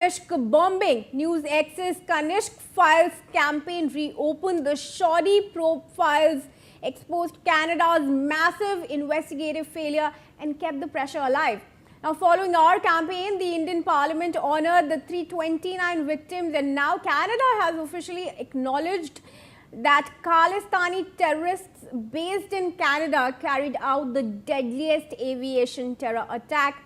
Kanishka bombing. News X's Kanishka Files campaign reopened the shoddy probe files, exposed Canada's massive investigative failure and kept the pressure alive. Now, following our campaign, the Indian Parliament honored the 329 victims, and now Canada has officially acknowledged that Khalistani terrorists based in Canada carried out the deadliest aviation terror attack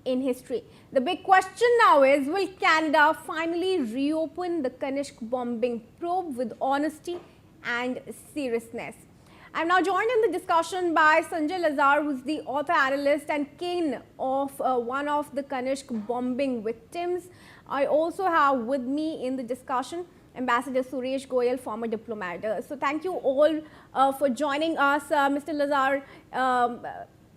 in history. The big question now is, will Canada finally reopen the Kanishka bombing probe with honesty and seriousness? I'm now joined in the discussion by Sanjay Lazar, who's the author, analyst and kin of one of the Kanishka bombing victims. I also have with me in the discussion Ambassador Suresh Goyal, former diplomat. So thank you all for joining us. Mr. Lazar,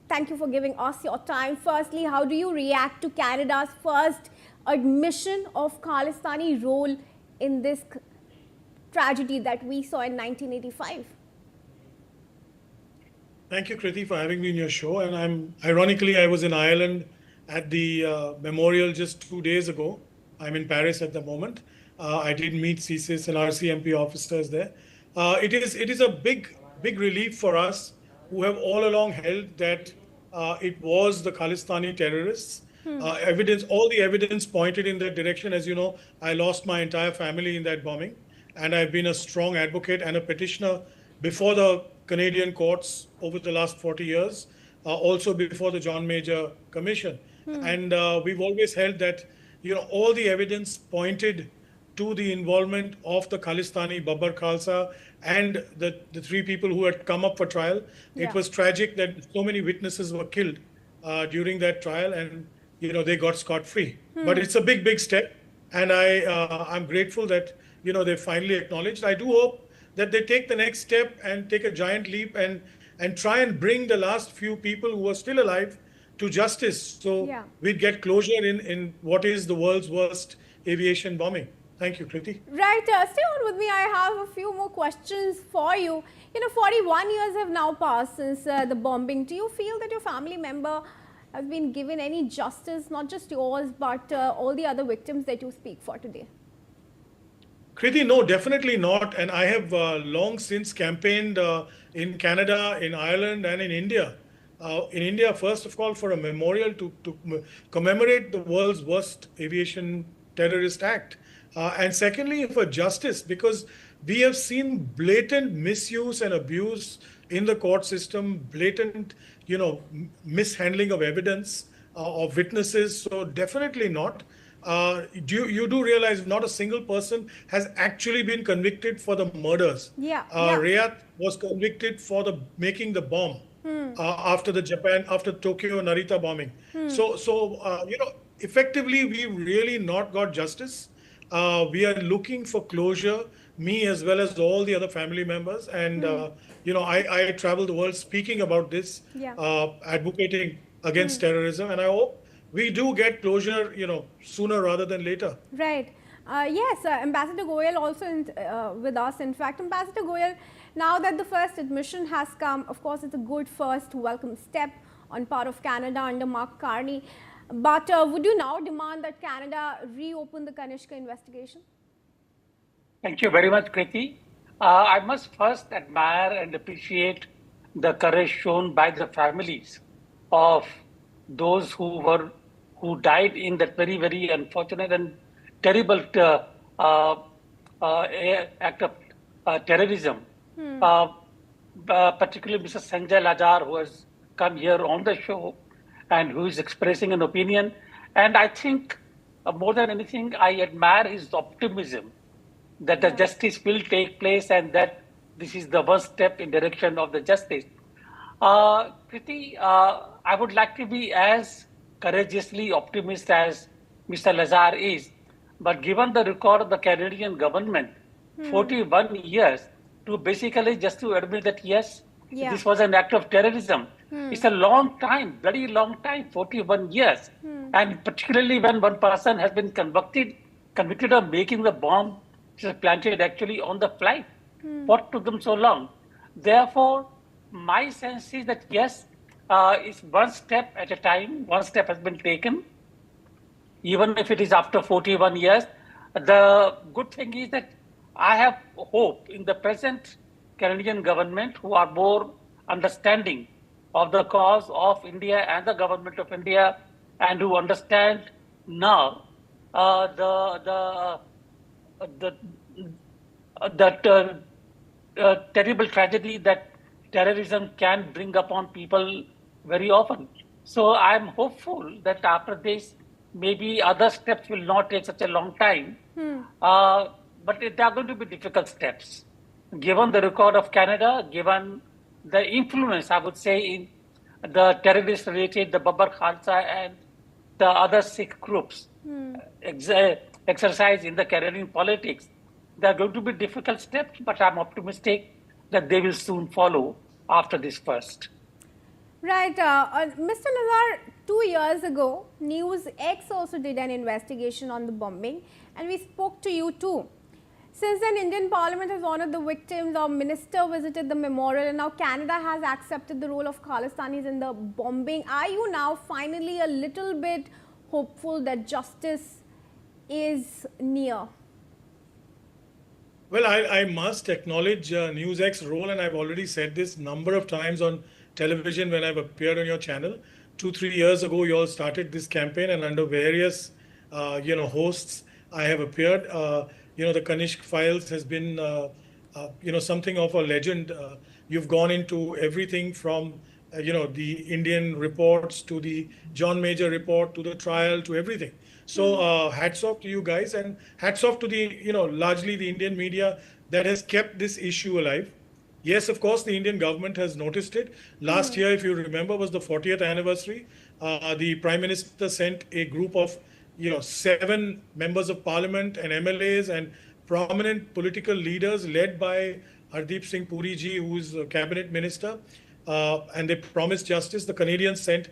thank you for giving us your time. Firstly, how do you react to Canada's first admission of Khalistani role in this tragedy that we saw in 1985? Thank you, Kriti, for having me in your show. And ironically, I was in Ireland at the memorial just 2 days ago. I'm in Paris at the moment. I did meet CSIS and RCMP officers there. It is a big relief for us who have all along held that it was the Khalistani terrorists. All the evidence pointed in that direction. As you know, I lost my entire family in that bombing, and I've been a strong advocate and a petitioner before the Canadian courts over the last 40 years, also before the John Major Commission. And we've always held that, all the evidence pointed to the involvement of the Khalistani Babbar Khalsa and the three people who had come up for trial. Yeah. It was tragic that so many witnesses were killed during that trial, and they got scot-free. But it's a big step, and I'm grateful that they finally acknowledged. I do hope that they take the next step and take a giant leap and try and bring the last few people who are still alive to justice. So we'd get closure in what is the world's worst aviation bombing. Thank you, Kriti. Right. Stay on with me. I have a few more questions for you. 41 years have now passed since the bombing. Do you feel that your family member has been given any justice, not just yours, but all the other victims that you speak for today? Kriti, no, definitely not. And I have long since campaigned in Canada, in Ireland, and in India. In India, first of all, for a memorial to commemorate the world's worst aviation terrorist act. And secondly, for justice, because we have seen blatant misuse and abuse in the court system, blatant, mishandling of evidence, of witnesses. So definitely not. You do realize not a single person has actually been convicted for the murders. Rayat was convicted for making the bomb after Tokyo Narita bombing. So effectively, we really not got justice. We are looking for closure, me as well as all the other family members. And, I travel the world speaking about this, advocating against terrorism. And I hope we do get closure, sooner rather than later. Right. Yes, Ambassador Goyal also with us. In fact, Ambassador Goyal, now that the first admission has come, of course, it's a good first welcome step on part of Canada under Mark Carney. But would you now demand that Canada reopen the Kanishka investigation? Thank you very much, Kriti. I must first admire and appreciate the courage shown by the families of those who died in that very unfortunate and terrible act of terrorism. Particularly Mr. Sanjay Lazar, who has come here on the show and who is expressing an opinion. And I think more than anything, I admire his optimism that the justice will take place and that this is the first step in direction of the justice. Kriti, I would like to be as courageously optimistic as Mr. Lazar is. But given the record of the Canadian government, 41 years, to basically just to admit that, yes, this was an act of terrorism. It's a long time, very long time, 41 years. And particularly when one person has been convicted of making the bomb, which was planted actually on the flight. What took them so long? Therefore, my sense is that, yes, it's one step at a time, one step has been taken. even if it is after 41 years. The good thing is that I have hope in the present Canadian government who are more understanding of the cause of India and the government of India, and who understand now the that terrible tragedy that terrorism can bring upon people very often. So I'm hopeful that after this, maybe other steps will not take such a long time. But they are going to be difficult steps. Given the record of Canada, given the influence, I would say, in the terrorist related, the Babbar Khalsa and the other Sikh groups ex- exercise in the Canadian politics, they are going to be difficult steps, but I'm optimistic that they will soon follow after this first. Right, Mr. Nazar, 2 years ago, News X also did an investigation on the bombing, and we spoke to you too. Since then, Indian Parliament has honored the victims, our minister visited the memorial, and now Canada has accepted the role of Khalistanis in the bombing. Are you now finally a little bit hopeful that justice is near? Well, I must acknowledge NewsX's role, and I've already said this number of times on television when I've appeared on your channel. 2, 3 years ago, you all started this campaign, and under various, hosts, I have appeared. The Kanishka files has been, something of a legend. You've gone into everything from, the Indian reports to the John Major report to the trial to everything. So hats off to you guys, and hats off to the, largely the Indian media that has kept this issue alive. Yes, of course, the Indian government has noticed it. Last year, if you remember, was the 40th anniversary. The Prime Minister sent a group of, 7 members of Parliament and MLAs and prominent political leaders led by Hardeep Singh Puri ji, who is a cabinet minister, and they promised justice. The Canadians sent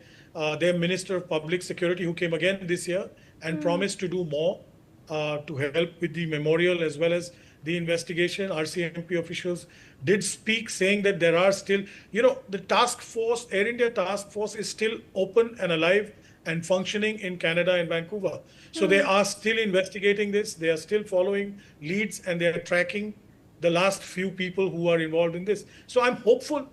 their Minister of Public Security, who came again this year, and promised to do more to help with the memorial as well as the investigation. RCMP officials did speak, saying that there are still, the task force, Air India task force is still open and alive and functioning in Canada and Vancouver. So they are still investigating this. They are still following leads, and they are tracking the last few people who are involved in this. So I'm hopeful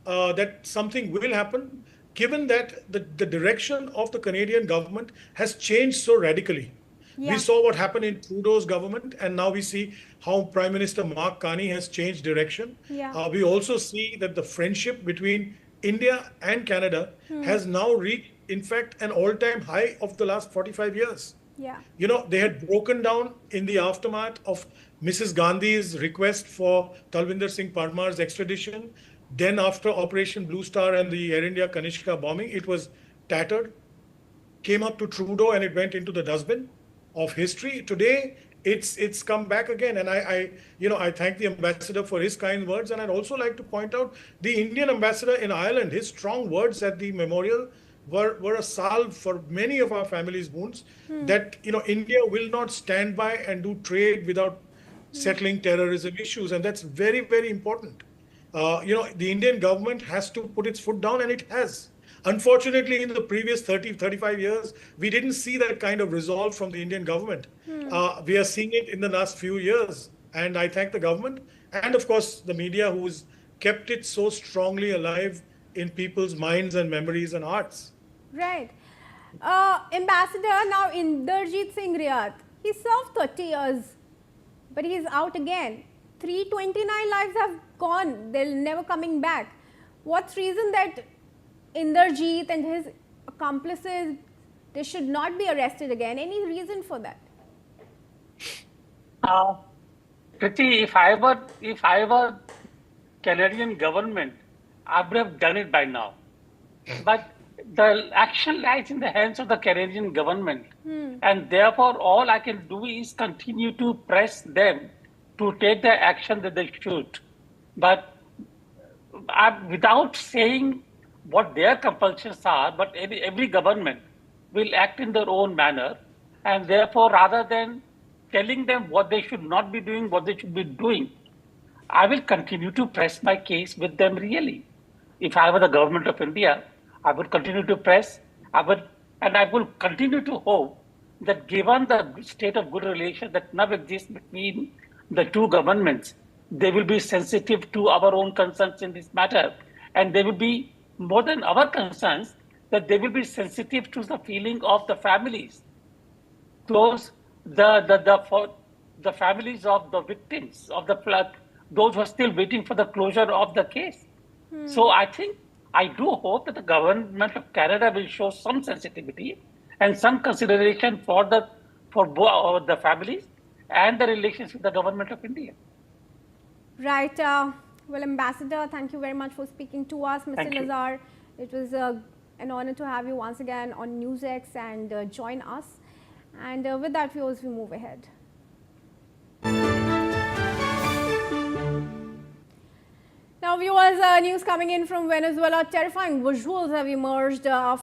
that something will happen, given that the direction of the Canadian government has changed so radically. Yeah. We saw what happened in Trudeau's government, and now we see how Prime Minister Mark Carney has changed direction. Yeah. We also see that the friendship between India and Canada has now reached, in fact, an all-time high of the last 45 years. Yeah. They had broken down in the aftermath of Mrs. Gandhi's request for Talvinder Singh Parmar's extradition. Then after Operation Blue Star and the Air India Kanishka bombing, it was tattered, came up to Trudeau, and it went into the dustbin of history. Today, it's come back again, and I thank the ambassador for his kind words, and I'd also like to point out the Indian ambassador in Ireland. His strong words at the memorial were a salve for many of our families' wounds. That India will not stand by and do trade without settling terrorism issues, and that's very, very important. The Indian government has to put its foot down, and it has. Unfortunately, in the previous 30, 35 years, we didn't see that kind of resolve from the Indian government. We are seeing it in the last few years, and I thank the government and, of course, the media who's kept it so strongly alive in people's minds and memories and hearts. Right. Ambassador, now Inderjeet Singh Riyat, he served 30 years, but he is out again. 329 lives have gone. They're never coming back. What's reason that Inderjeet and his accomplices, they should not be arrested again? Any reason for that? Priti, if I were Canadian government, I would have done it by now. But the action lies in the hands of the Canadian government, and therefore all I can do is continue to press them to take the action that they should. But without saying what their compulsions are, but every government will act in their own manner, and therefore rather than telling them what they should not be doing, what they should be doing, I will continue to press my case with them really. If I were the government of India, I would continue to press, and I will continue to hope that given the state of good relations that now exists between the two governments, they will be sensitive to our own concerns in this matter. And they will be, more than our concerns, that they will be sensitive to the feeling of the families, those, for the families of the victims of the flood, those who are still waiting for the closure of the case. So I do hope that the government of Canada will show some sensitivity and some consideration for the families and the relations with the government of India. Right. Well, Ambassador, thank you very much for speaking to us. Mr. Thank you. Lazar, it was an honor to have you once again on NewsX and join us. And with that, viewers, we move ahead. Now, viewers, news coming in from Venezuela. Terrifying visuals have emerged